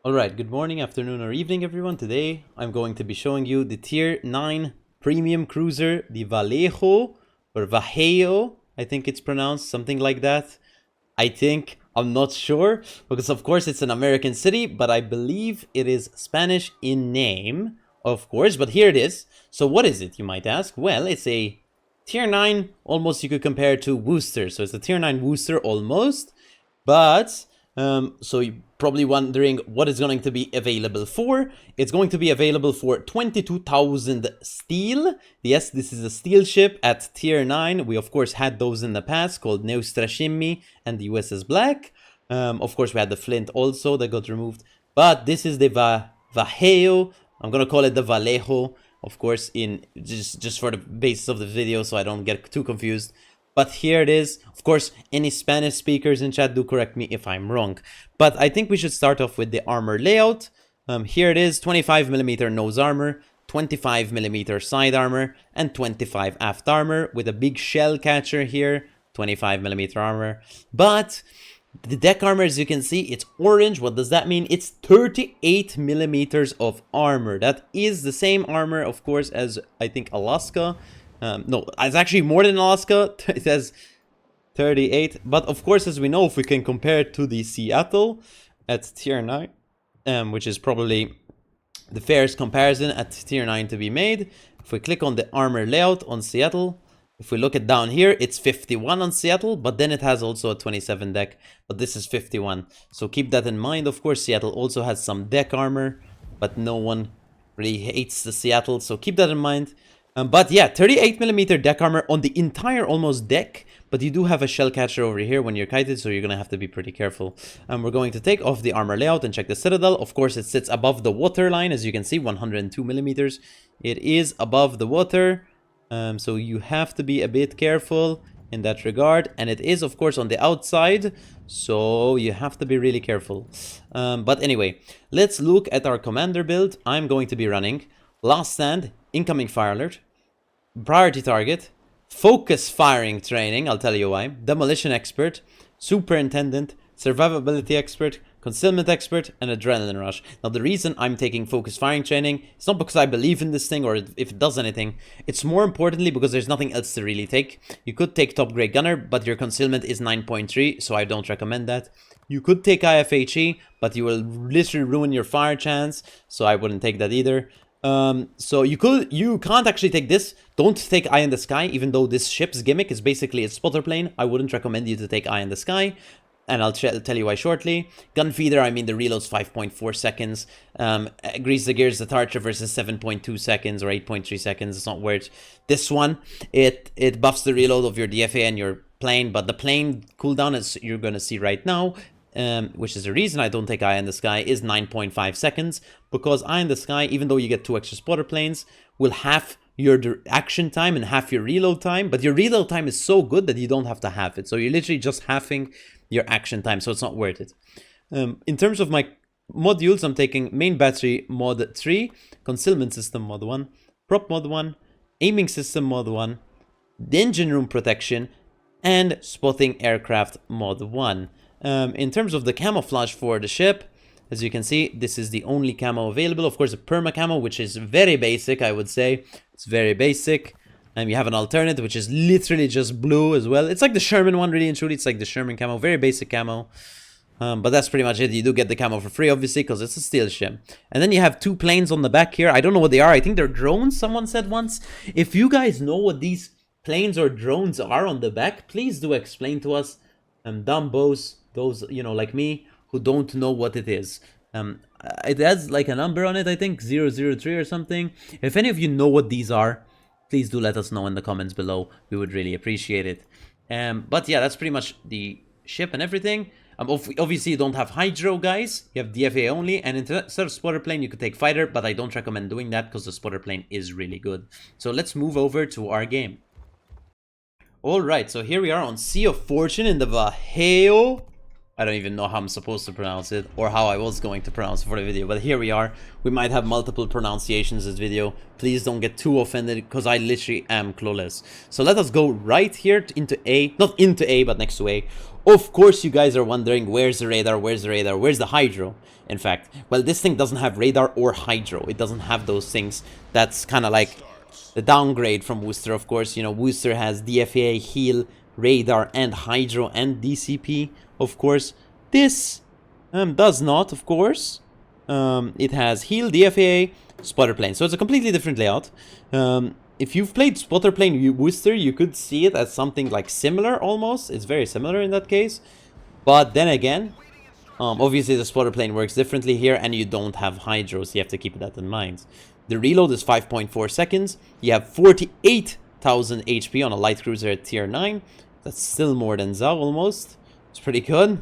Alright, good morning, afternoon, or evening, everyone. Today, I'm going to be showing you the Tier 9 Premium Cruiser, the Vallejo, or Vallejo, I think it's pronounced, something like that. I'm not sure, because of course it's an American city, but I believe it is Spanish in name, of course, but here it is. So what is it, you might ask? Well, it's a Tier 9, almost you could compare to Worcester. So it's a Tier 9 Worcester, almost, but... so you're probably wondering what it's going to be available for. It's going to be available for 22,000 steel. Yes, this is a steel ship at tier 9. We of course had those in the past called Neustra Shimmy and the USS Black. Of course we had the Flint also that got removed. But this is the Vallejo. I'm going to call it the Vallejo, of course, in just for the basis of the video so I don't get too confused. But here it is. Of course, any Spanish speakers in chat, do correct me if I'm wrong. But I think we should start off with the armor layout. Here it is, 25mm nose armor, 25mm side armor, and 25 aft armor with a big shell catcher here, 25mm armor. But the deck armor, as you can see, it's orange. What does that mean? It's 38mm of armor. That is the same armor, of course, as I think Alaska. No, it's actually more than Alaska. It says 38. But of course, as we know, if we can compare it to the Seattle at tier 9, which is probably the fairest comparison at tier 9 to be made. If we click on the armor layout on Seattle, if we look at down here, it's 51 on Seattle, but then it has also a 27 deck, but this is 51. So keep that in mind. Of course, Seattle also has some deck armor, but no one really hates the Seattle, so keep that in mind. But yeah, 38mm deck armor on the entire almost deck, but you do have a shell catcher over here when you're kited, so you're going to have to be pretty careful. We're going to take off the armor layout and check the citadel. Of course, it sits above the water line, as you can see, 102mm. It is above the water, so you have to be a bit careful in that regard. And it is, of course, on the outside, so you have to be really careful. But anyway, let's look at our commander build. I'm going to be running Last Stand, Incoming Fire Alert, Priority Target, Focus Firing Training, I'll tell you why, Demolition Expert, Superintendent, Survivability Expert, Concealment Expert, and Adrenaline Rush. Now, the reason I'm taking Focus Firing Training, it's not because I believe in this thing or if it does anything. It's more importantly because there's nothing else to really take. You could take Top Grade Gunner, but your Concealment is 9.3, so I don't recommend that. You could take IFHE, but you will literally ruin your fire chance, so I wouldn't take that either. So you can't actually take this. Don't take Eye in the Sky, even though this ship's gimmick is basically a spotter plane. I wouldn't recommend you to take Eye in the Sky, and I'll tell you why shortly. Gun Feeder, I mean, the reload's 5.4 seconds. Grease the Gears, the Archer versus 7.2 seconds or 8.3 seconds. It's not worth this one. It buffs the reload of your DFA and your plane, but the plane cooldown, as you're gonna see right now, which is the reason I don't take Eye in the Sky, is 9.5 seconds, because Eye in the Sky, even though you get 2 extra spotter planes, will half your action time and half your reload time, but your reload time is so good that you don't have to half it, so you're literally just halving your action time, so it's not worth it. In terms of my modules, I'm taking Main Battery Mod 3, Concealment System Mod 1, Prop Mod 1, Aiming System Mod 1, the Engine Room Protection, and Spotting Aircraft Mod 1. In terms of the camouflage for the ship, as you can see, this is the only camo available. Of course, a perma camo, which is very basic, I would say. It's very basic. And you have an alternate, which is literally just blue as well. It's like the Sherman one, really and truly. It's like the Sherman camo, very basic camo. But that's pretty much it. You do get the camo for free, obviously, because it's a steel ship. And then you have 2 planes on the back here. I don't know what they are. I think they're drones, someone said once. If you guys know what these planes or drones are on the back, please do explain to us. Dumbos, those, you know, like me, who don't know what it is. It has like a number on it, I think 003 or something. If any of you know what these are, please do let us know in the comments below. We would really appreciate it. But yeah, that's pretty much the ship and everything. Obviously you don't have Hydro, guys. You have DFA only, and instead of spotter plane you could take fighter, but I don't recommend doing that because the spotter plane is really good. So let's move over to our game. Alright, so here we are on Sea of Fortune in the Vallejo. I don't even know how I'm supposed to pronounce it, or how I was going to pronounce it for the video, but here we are. We might have multiple pronunciations this video. Please don't get too offended, because I literally am clueless. So let us go right here into A, not into A, but next to A. Of course, you guys are wondering, where's the radar, where's the radar, where's the hydro, in fact. Well, this thing doesn't have radar or hydro. It doesn't have those things. That's kind of like the downgrade from Worcester, of course. You know, Worcester has DFA, heal, radar, and hydro, and DCP. Of course, this does not, of course. It has heal, DFA, spotter plane. So it's a completely different layout. If you've played spotter plane Worcester, you could see it as something like similar almost. It's very similar in that case. But then again, obviously the spotter plane works differently here, and you don't have hydro, so you have to keep that in mind. The reload is 5.4 seconds. You have 48,000 HP on a light cruiser at tier 9. That's still more than Zao almost. It's pretty good.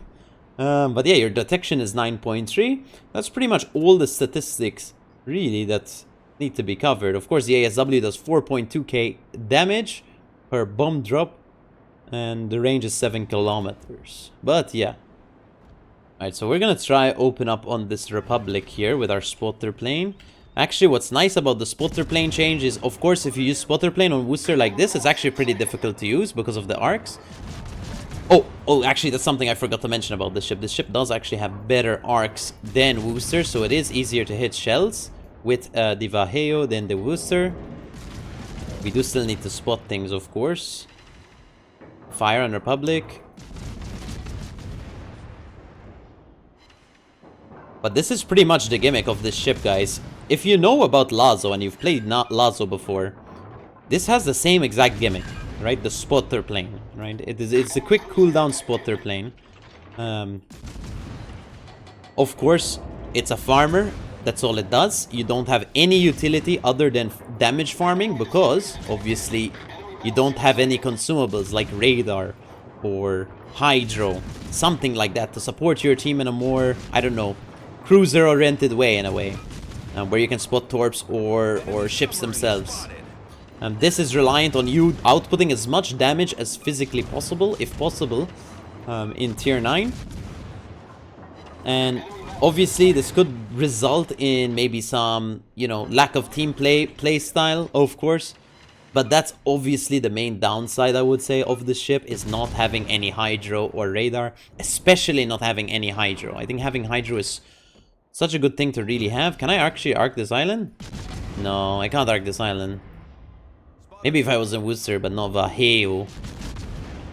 But yeah, your detection is 9.3. That's pretty much all the statistics, really, that need to be covered. Of course, the ASW does 4.2k damage per bomb drop, and the range is 7 kilometers. But yeah. Alright, so we're gonna try open up on this Republic here with our spotter plane. Actually, what's nice about the spotter plane change is, of course, if you use spotter plane on Worcester like this, it's actually pretty difficult to use because of the arcs. Oh, actually, that's something I forgot to mention about this ship. This ship does actually have better arcs than Worcester, so it is easier to hit shells with the Vallejo than the Worcester. We do still need to spot things, of course. Fire on Republic. But this is pretty much the gimmick of this ship, guys. If you know about Lazo and you've played Lazo before, this has the same exact gimmick. Right, the spotter plane, right? It's a quick cooldown spotter plane. Of course, it's a farmer. That's all it does. You don't have any utility other than damage farming, because obviously you don't have any consumables like radar or hydro, something like that to support your team in a more, I don't know, cruiser-oriented way, in a way, where you can spot torps or ships themselves. This is reliant on you outputting as much damage as physically possible, if possible, in tier 9. And obviously this could result in maybe some, you know, lack of team play style, of course. But that's obviously the main downside, I would say, of the ship, is not having any hydro or radar. Especially not having any hydro. I think having hydro is such a good thing to really have. Can I actually arc this island? No, I can't arc this island. Maybe if I was in Worcester, but not Vallejo.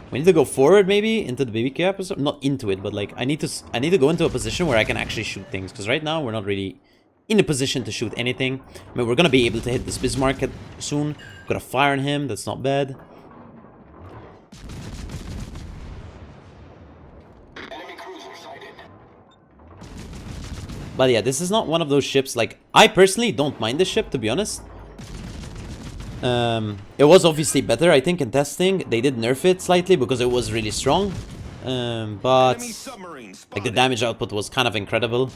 We need to go forward, maybe into the BBQ episode. Not into it, but like I need to go into a position where I can actually shoot things. Because right now we're not really in a position to shoot anything. I mean, we're gonna be able to hit this Bismarck soon. Got a fire on him. That's not bad. But yeah, this is not one of those ships. Like, I personally don't mind this ship, to be honest. It was obviously better, I think, in testing. They did nerf it slightly because it was really strong. But like the damage output was kind of incredible.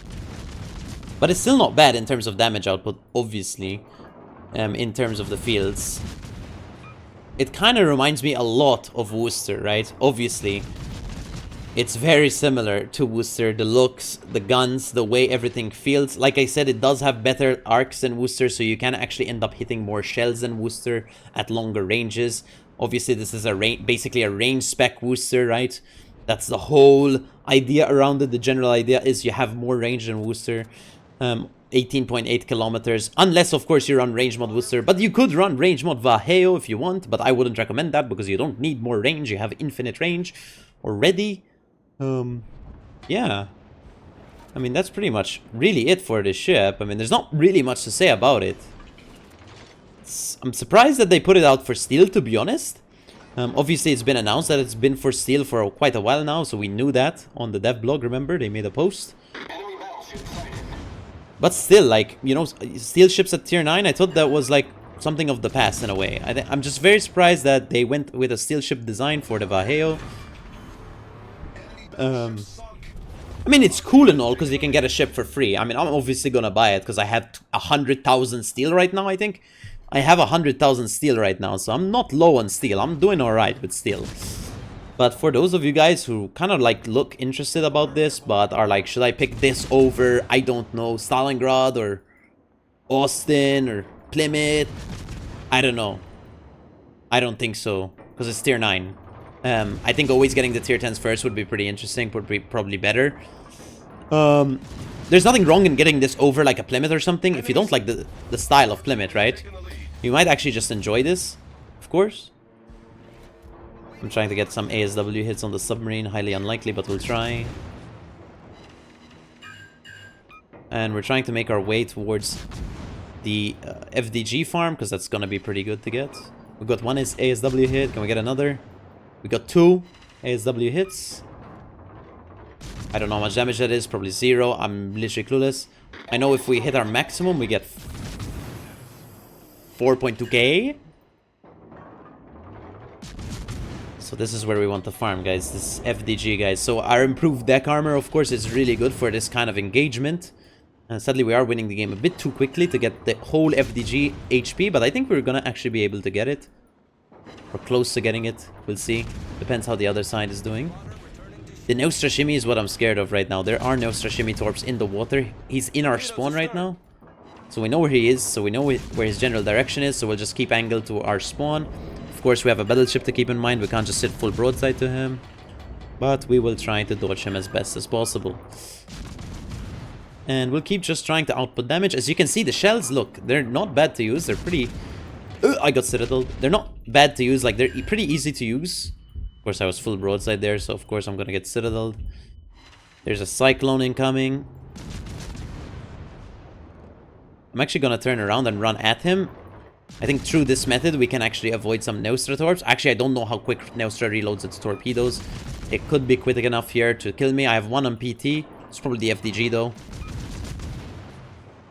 But it's still not bad in terms of damage output, obviously. In terms of the fields. It kind of reminds me a lot of Worcester, right? Obviously. It's very similar to Worcester, the looks, the guns, the way everything feels. Like I said, it does have better arcs than Worcester, so you can actually end up hitting more shells than Worcester at longer ranges. Obviously, this is basically a range spec Worcester, right? That's the whole idea around it. The general idea is you have more range than Worcester. 18.8 kilometers, unless of course you run range mod Worcester, but you could run range mod Vallejo if you want, but I wouldn't recommend that because you don't need more range. You have infinite range already. Yeah, I mean, that's pretty much really it for this ship. I mean, there's not really much to say about it. I'm surprised that they put it out for steel, to be honest. Obviously, it's been announced that it's been for steel for quite a while now, so we knew that on the dev blog, remember? They made a post. But still, like, you know, steel ships at tier 9, I thought that was like something of the past in a way. I'm just very surprised that they went with a steel ship design for the Vallejo. I mean, it's cool and all because you can get a ship for free. I mean, I'm obviously gonna buy it because I have 100,000 steel right now, I think. I have 100,000 steel right now, so I'm not low on steel. I'm doing alright with steel. But for those of you guys who kind of like look interested about this, but are like, should I pick this over, I don't know, Stalingrad or Austin or Plymouth? I don't know. I don't think so, because it's tier 9. I think always getting the tier 10s first would be pretty interesting, would be probably better. There's nothing wrong in getting this over like a Plymouth or something, if you don't like the style of Plymouth, right? You might actually just enjoy this, of course. I'm trying to get some ASW hits on the submarine. Highly unlikely, but we'll try. And we're trying to make our way towards the FDG farm, because that's going to be pretty good to get. We got one ASW hit. Can we get another? We got 2 ASW hits. I don't know how much damage that is. Probably 0. I'm literally clueless. I know if we hit our maximum, we get 4.2k. So this is where we want to farm, guys. This FDG, guys. So our improved deck armor, of course, is really good for this kind of engagement. And sadly, we are winning the game a bit too quickly to get the whole FDG HP. But I think we're going to actually be able to get it. We're close to getting it. We'll see. Depends how the other side is doing. The Nostra Shimmy is what I'm scared of right now. There are Nostra Shimmy torps in the water. He's in our spawn right now. So we know where he is. So we know where his general direction is. So we'll just keep angled to our spawn. Of course, we have a battleship to keep in mind. We can't just sit full broadside to him. But we will try to dodge him as best as possible. And we'll keep just trying to output damage. As you can see, the shells, look, they're not bad to use. They're pretty... I got citadeled. They're not bad to use. Like, they're pretty easy to use. Of course, I was full broadside there. So, of course, I'm going to get citadeled. There's a cyclone incoming. I'm actually going to turn around and run at him. I think through this method, we can actually avoid some Nostra torps. Actually, I don't know how quick Nostra reloads its torpedoes. It could be quick enough here to kill me. I have 1 on PT. It's probably the FDG, though.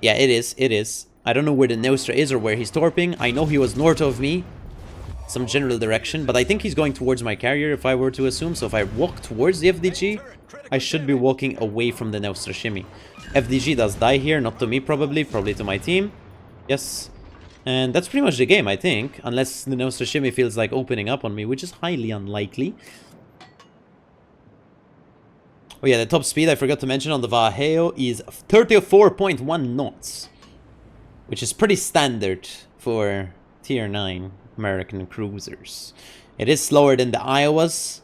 Yeah, it is. It is. I don't know where the Nostra is or where he's torping. I know he was north of me. Some general direction. But I think he's going towards my carrier, if I were to assume. So if I walk towards the FDG, I should be walking away from the Nostra Shimmy. FDG does die here. Not to me, probably. Probably to my team. Yes. And that's pretty much the game, I think. Unless the Nostra Shimmy feels like opening up on me, which is highly unlikely. Oh yeah, the top speed I forgot to mention on the Vallejo is 34.1 knots. Which is pretty standard for tier 9 American cruisers. It is slower than the Iowas,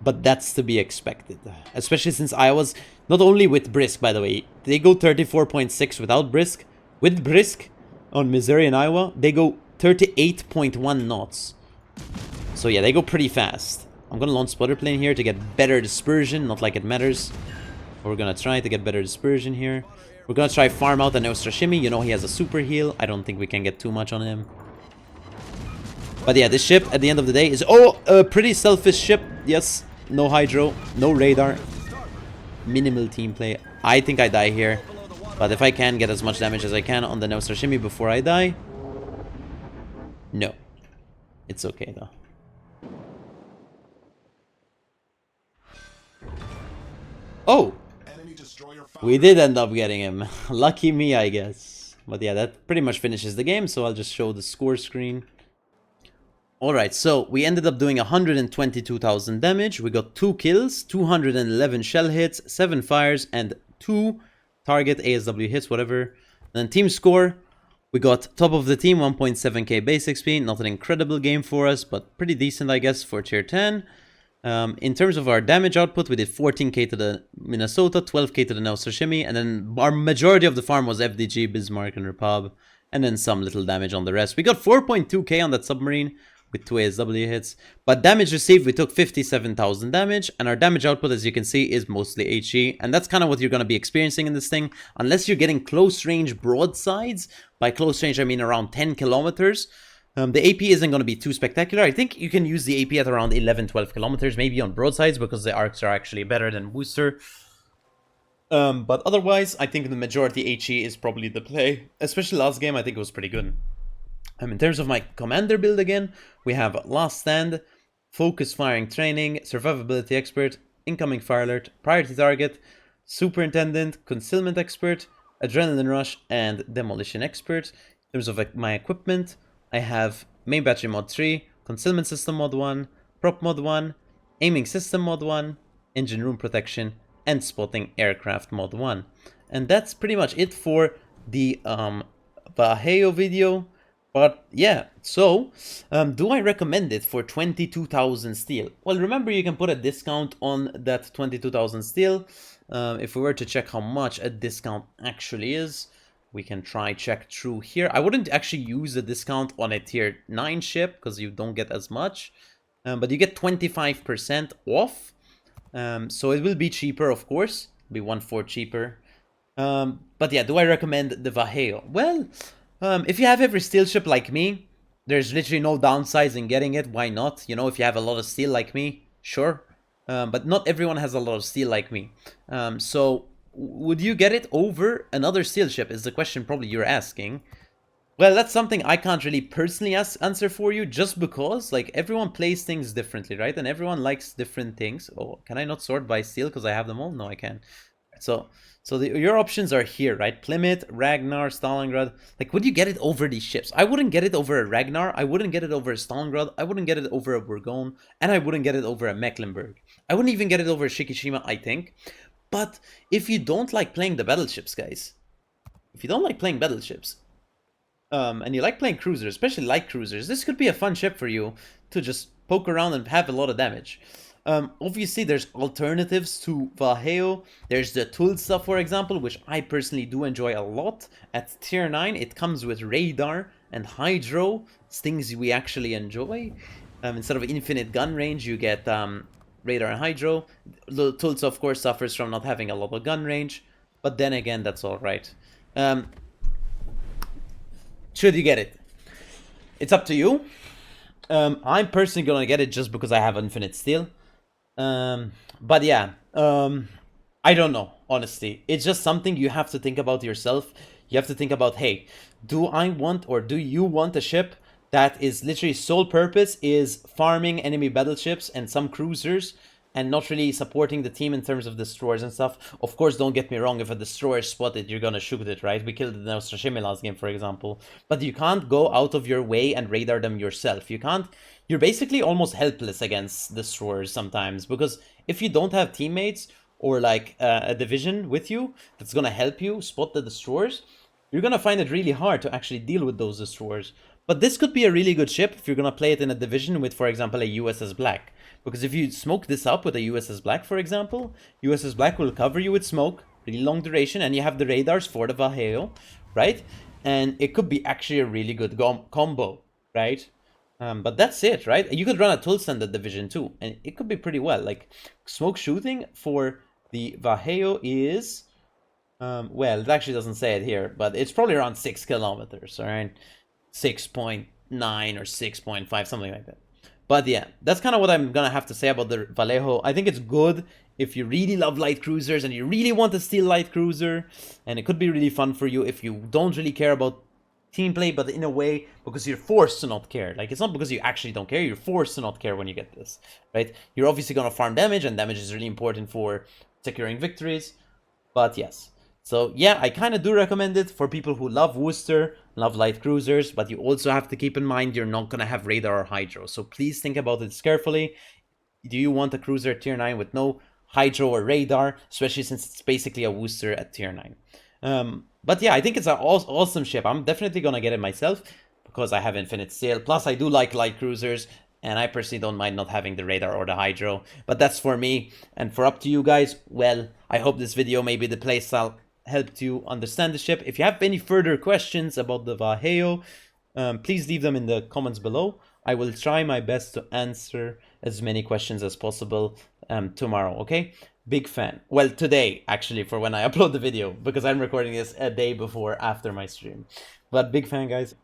but that's to be expected. Especially since Iowas, not only with Brisk, by the way, they go 34.6 without Brisk. With Brisk, on Missouri and Iowa, they go 38.1 knots. So yeah, they go pretty fast. I'm gonna launch spotter plane here to get better dispersion, not like it matters. We're gonna try to get better dispersion here. We're gonna try farm out the Nostra Shimmy. You know he has a super heal. I don't think we can get too much on him. But yeah, this ship at the end of the day is a pretty selfish ship. Yes, no hydro, no radar, minimal team play. I think I die here. But if I can get as much damage as I can on the Nostra Shimmy before I die... No. It's okay, though. Oh! We did end up getting him. Lucky me, I guess. But yeah, that pretty much finishes the game, so I'll just show the score screen. Alright, so we ended up doing 122,000 damage. We got 2 kills, 211 shell hits, 7 fires, and 2... target, ASW hits, whatever. Then team score, we got top of the team, 1.7k base XP. Not an incredible game for us, but pretty decent, I guess, for tier 10. In terms of our damage output, we did 14k to the Minnesota, 12k to the Nostra Shimmy, and then our majority of the farm was FDG, Bismarck, and Repub, and then some little damage on the rest. We got 4.2k on that submarine with 2 ASW hits, but damage received, we took 57,000 damage, and our damage output, as you can see, is mostly HE, and that's kind of what you're going to be experiencing in this thing, unless you're getting close-range broadsides. By close range, I mean around 10 kilometers. The AP isn't going to be too spectacular. I think you can use the AP at around 11-12 kilometers, maybe on broadsides, because the arcs are actually better than booster. But otherwise, I think the majority HE is probably the play, especially last game. I think it was pretty good. In terms of my commander build again, we have Last Stand, Focus Firing Training, Survivability Expert, Incoming Fire Alert, Priority Target, Superintendent, Concealment Expert, Adrenaline Rush, and Demolition Expert. In terms of my equipment, I have Main Battery Mod 3, Concealment System Mod 1, Prop Mod 1, Aiming System Mod 1, Engine Room Protection, and Spotting Aircraft Mod 1. And that's pretty much it for the Vallejo video. But yeah, so do I recommend it for 22,000 steel? Well, remember you can put a discount on that 22,000 steel. If we were to check how much a discount actually is, we can try check through here. I wouldn't actually use a discount on a tier 9 ship because you don't get as much. But you get 25% off. So it will be cheaper, of course. It'll be 1/4 cheaper. But yeah, do I recommend the Vallejo? Well, if you have every steel ship like me, there's literally no downsides in getting it. Why not? You know, if you have a lot of steel like me, sure. But not everyone has a lot of steel like me. So would you get it over another steel ship is the question probably you're asking. Well, that's something I can't really personally answer for you, just because, like, everyone plays things differently, right? And everyone likes different things. Oh, can I not sort by steel because I have them all? No, I can. So your options are here, right? Plymouth, Ragnar, Stalingrad. Like, would you get it over these ships? I wouldn't get it over a Ragnar. I wouldn't get it over a Stalingrad. I wouldn't get it over a Burgoyne. And I wouldn't get it over a Mecklenburg. I wouldn't even get it over a Shikishima, I think. But if you don't like playing the battleships, guys, if you don't like playing battleships, and you like playing cruisers, especially light cruisers, this could be a fun ship for you to just poke around and have a lot of damage. Obviously, there's alternatives to Vallejo. There's the Tulsa, for example, which I personally do enjoy a lot. At tier 9, it comes with radar and hydro, things we actually enjoy. Instead of infinite gun range, you get radar and hydro. The Tulsa, of course, suffers from not having a lot of gun range, but then again, that's all right. Should you get it? It's up to you. I'm personally gonna get it just because I have infinite steel. But yeah, I don't know, honestly. It's just something you have to think about yourself. You have to think about, hey, do I want, or do you want a ship that is literally sole purpose is farming enemy battleships and some cruisers, and not really supporting the team in terms of destroyers and stuff? Of course, don't get me wrong, if a destroyer is spotted, you're gonna shoot it, right? We killed it in the Ostrashimi last game, for example. But you can't go out of your way and radar them yourself. You can't. You're basically almost helpless against destroyers sometimes, because if you don't have teammates or like a division with you that's gonna help you spot the destroyers, you're gonna find it really hard to actually deal with those destroyers. But this could be a really good ship if you're gonna play it in a division with, for example, a USS Black. Because if you smoke this up with a USS Black, for example, USS Black will cover you with smoke, really long duration, and you have the radars for the Vallejo, right? And it could be actually a really good combo, right? But that's it, right? You could run a Tulsa in the division too, and it could be pretty well. Like, smoke shooting for the Vallejo is, well, it actually doesn't say it here, but it's probably around 6 kilometers, all right? 6.9 or 6.5, something like that. But yeah, that's kind of what I'm gonna have to say about the Vallejo. I think it's good if you really love light cruisers and you really want to steal light cruiser, and it could be really fun for you if you don't really care about team play, but in a way because you're forced to not care. Like, it's not because you actually don't care, you're forced to not care when you get this, right? You're obviously gonna farm damage, and damage is really important for securing victories. But yes, so yeah, I kind of do recommend it for people who love Worcester, love light cruisers, but you also have to keep in mind you're not going to have radar or hydro. So please think about this carefully. Do you want a cruiser tier 9 with no hydro or radar, especially since it's basically a Worcester at tier 9? But yeah, I think it's an awesome ship. I'm definitely going to get it myself because I have infinite steel. Plus, I do like light cruisers, and I personally don't mind not having the radar or the hydro. But that's for me. And for up to you guys, well, I hope this video, maybe the playstyle, helped you understand the ship. If you have any further questions about the Vallejo, please leave them in the comments below. I will try my best to answer as many questions as possible tomorrow, okay? Big fan. Well, today, actually, for when I upload the video, because I'm recording this a day before after my stream. But big fan, guys.